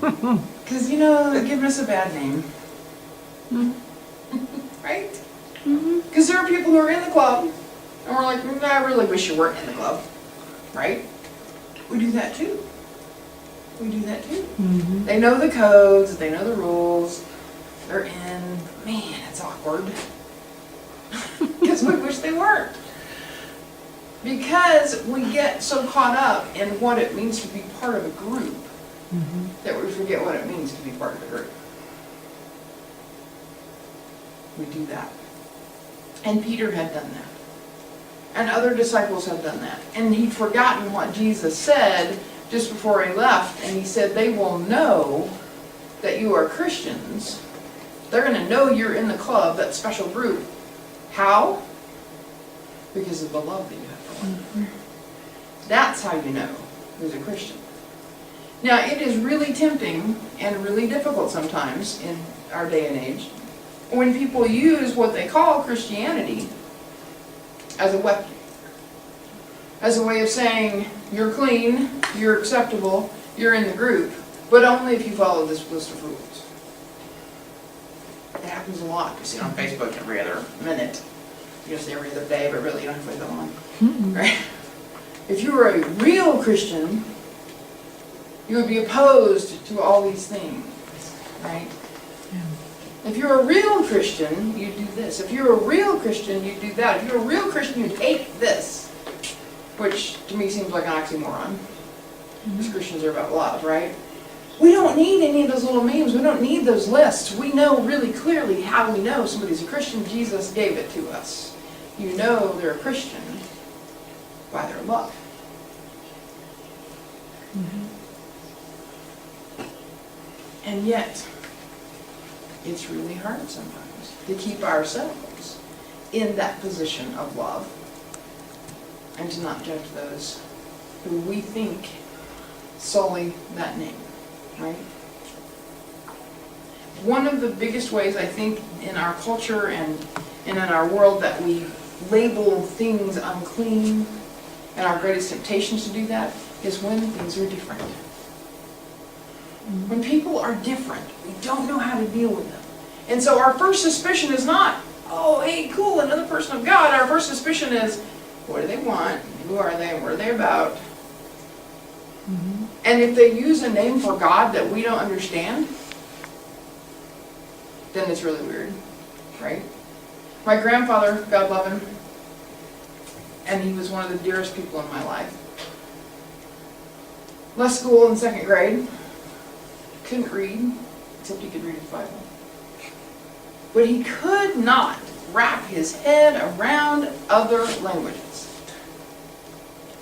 Because, you know, they're giving us a bad name. Right? Because there are people who are in the club, and we're like, I really wish you weren't in the club. Right? We do that too. We do that too. They know the codes, they know the rules, they're in. Man, it's awkward. Because we wish they weren't. Because we get so caught up in what it means to be part of a group that we forget what it means to be part of a group. We do that. And Peter had done that. And other disciples had done that. And he'd forgotten what Jesus said just before he left. And he said, they will know that you are Christians. They're going to know you're in the club, that special group. How? Because of the love that you have for one. That's how you know who's a Christian. Now, it is really tempting and really difficult sometimes in our day and age when people use what they call Christianity as a weapon. As a way of saying, you're clean, you're acceptable, you're in the group, but only if you follow this list of rules. It happens a lot. You see it on Facebook every other minute. You say every other day, but really you don't have to go on. Right? If you were a real Christian, you would be opposed to all these things. Right? If you're a real Christian, you do this. If you're a real Christian, you do that. If you're a real Christian, you'd hate this. Which, to me, seems like an oxymoron. Because Christians are about love, right? We don't need any of those little memes. We don't need those lists. We know really clearly how we know somebody's a Christian. Jesus gave it to us. You know they're a Christian by their love. And yet, it's really hard sometimes to keep ourselves in that position of love and to not judge those who we think sully that name, right? One of the biggest ways I think in our culture and in our world that we label things unclean, and our greatest temptations to do that, is when things are different. When people are different, we don't know how to deal with them. And so our first suspicion is not, oh, hey, cool, another person of God. Our first suspicion is, what do they want? Who are they? What are they about? And if they use a name for God that we don't understand, then it's really weird, right? My grandfather, God love him, and he was one of the dearest people in my life. Left school in 2nd grade. Couldn't read, except he could read his Bible. But he could not wrap his head around other languages.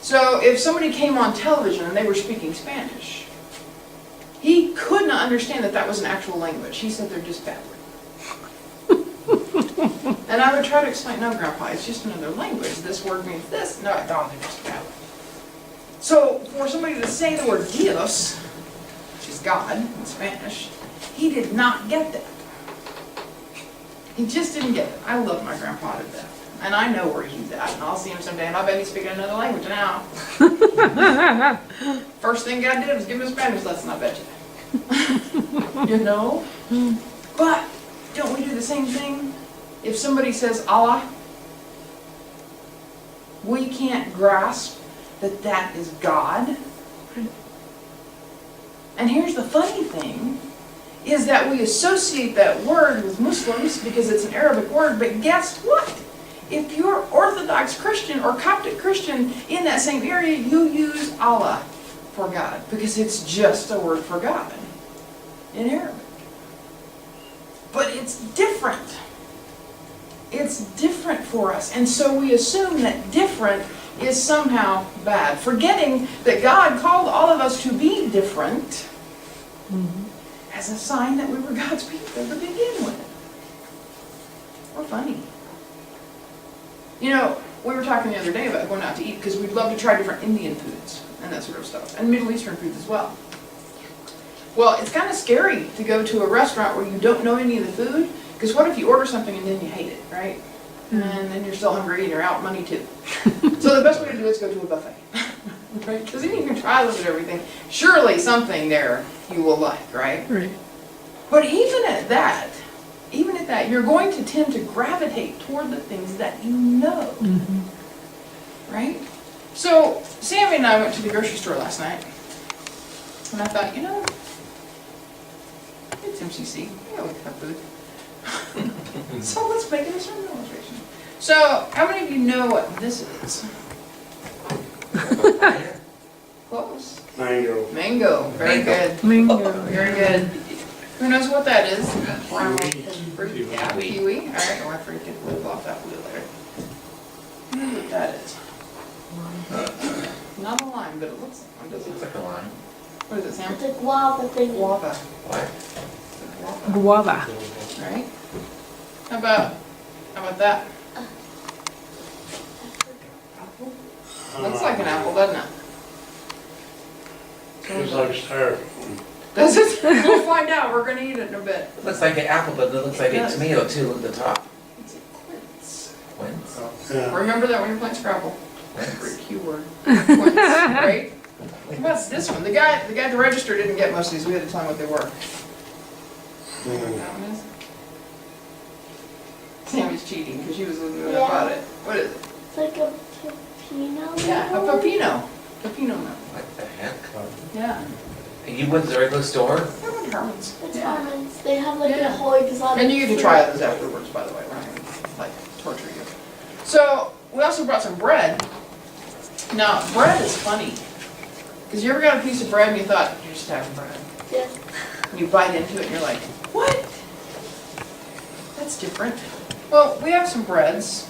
So if somebody came on television and they were speaking Spanish, he could not understand that that was an actual language. He said they're just babbling. And I would try to explain, no, Grandpa, it's just another language. This word means this. No, they're just babbling. So for somebody to say the word Dios, which is God in Spanish, he did not get that. He just didn't get it. I love my grandpa to death. And I know where he's at. And I'll see him someday, and I bet he's speaking another language now. First thing God did was give him a Spanish lesson, I bet you. You know? But don't we do the same thing? If somebody says Allah, we can't grasp that that is God. And here's the funny thing, is that we associate that word with Muslims because it's an Arabic word, but guess what? If you're Orthodox Christian or Coptic Christian in that same area, you use Allah for God because it's just a word for God in Arabic. But it's different. It's different for us. And so we assume that different is somehow bad, forgetting that God called all of us to be different as a sign that we were God's people to begin with. We're funny. You know, we were talking the other day about going out to eat because we'd love to try different Indian foods and that sort of stuff, and Middle Eastern foods as well. Well, it's kind of scary to go to a restaurant where you don't know any of the food, because what if you order something and then you hate it, right? And then you're still hungry and you're out money too. So the best way to do it is go to a buffet. right? Because even if you try to look at everything, surely something there you will like, right? Right. But even at that, you're going to tend to gravitate toward the things that you know, right? So Sammy and I went to the grocery store last night, and I thought, it's MCC, yeah, we have food. So let's make it a sermon illustration. So, how many of you know what this is? Close. Mango. Mango, very good. Mango. Very good. Who knows what that is? Fruit, yeah, kiwi. All right, I forget to live off that wheel there. Who knows what that is? Not a lime, but it looks like one. Does it Looks like a lime. What is it, Sam? It's a guava thing. Guava. What? Guava. Guava. Right? How about that? Looks like an apple, doesn't it? Tastes like styrofoam. Does it? We'll find out. We're gonna eat it in a bit. It looks like an apple, but it looks like a tomato too. Look at the top. It's a quince. Quince. Yeah. Remember that when you're playing Scrabble. Quince. Great Q word. Quince, right? How about this one? The guy at the register didn't get most of these. We had to tell him what they were. That one is? Sammy's cheating because she was looking about it. What is it? It's like a pepino. Yeah, a pepino. Pepino milk. What the heck? Yeah. And you went to the regular store? I went to Herman's. It's Yeah. Herman's. They have like Yeah. a whole exotic. And you get to fruit. try those afterwards, by the way. We're not gonna like torture you. So we also brought some bread. Now bread is funny because you ever got a piece of bread and you thought you're just having bread, Yeah. and you bite into it and you're like, what? That's different. Well, we have some breads.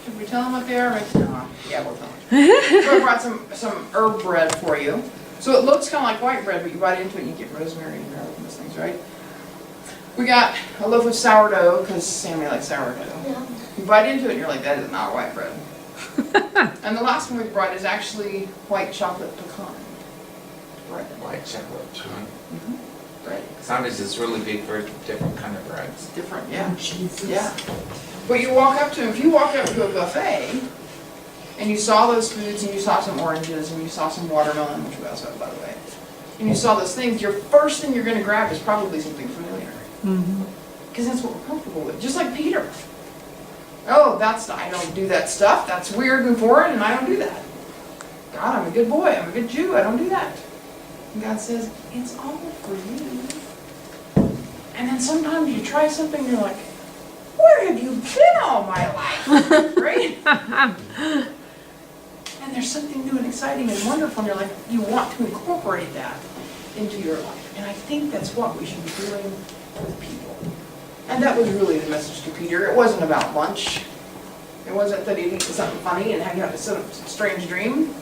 Should we tell them what they are? No. Yeah, we'll tell them. So I brought some herb bread for you. So it looks kind of like white bread, but you bite into it and you get rosemary and garlic and those things, right? We got a loaf of sourdough, because Sammy likes sourdough. Yeah. You bite into it and you're like, that is not white bread. And the last one we brought is actually white chocolate pecan bread. White chocolate. Bread. Sometimes it's really big for different kind of breads. Different, yeah. Yeah. But you walk up to, if you walk up to a buffet, and you saw those foods, and you saw some oranges, and you saw some watermelon, which we also have, by the way, and you saw those things, your first thing you're going to grab is probably something familiar. Because that's what we're comfortable with. Just like Peter. Oh, I don't do that stuff. That's weird and foreign, and I don't do that. God, I'm a good boy. I'm a good Jew. I don't do that. And God says, it's all for you. And then sometimes you try something, and you're like, where have you been all my life? Right? And there's something new and exciting and wonderful, and you're like, you want to incorporate that into your life. And I think that's what we should be doing with people. And that was really the message to Peter. It wasn't about lunch. It wasn't that he'd eat something funny and have some strange dream.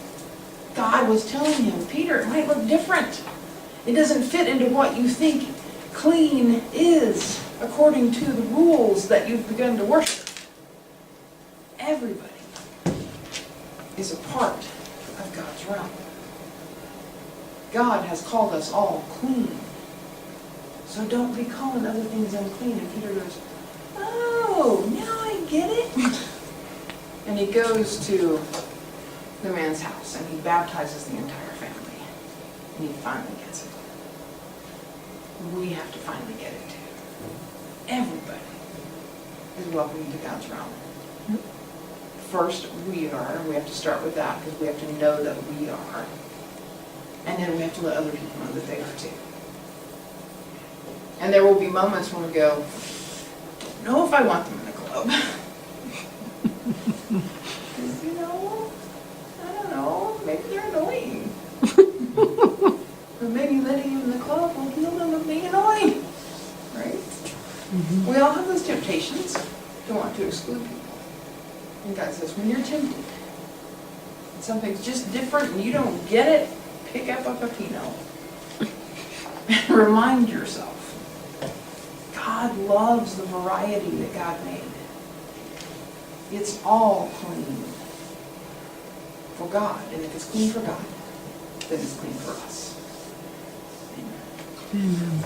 God was telling him, Peter, it might look different. It doesn't fit into what you think clean is according to the rules that you've begun to worship. Everybody is a part of God's realm. God has called us all clean. So don't be calling other things unclean. And Peter goes, oh, now I get it. And he goes to the man's house and he baptizes the entire family. And he finally gets it. We have to finally get it too. Everybody is welcome to God's realm. First, we are, and we have to start with that because we have to know that we are. And then we have to let other people know that they are too. And there will be moments when we go, I don't know if I want them in the club. Because, I don't know, maybe they're annoying. But maybe letting them in the club will heal them of being annoying. Right? We all have those temptations to want to exclude people. And God says, when you're tempted, and something's just different and you don't get it, pick up a pepino. And remind yourself, God loves the variety that God made. It's all clean for God. And if it's clean for God, then it's clean for us. Amen. Amen.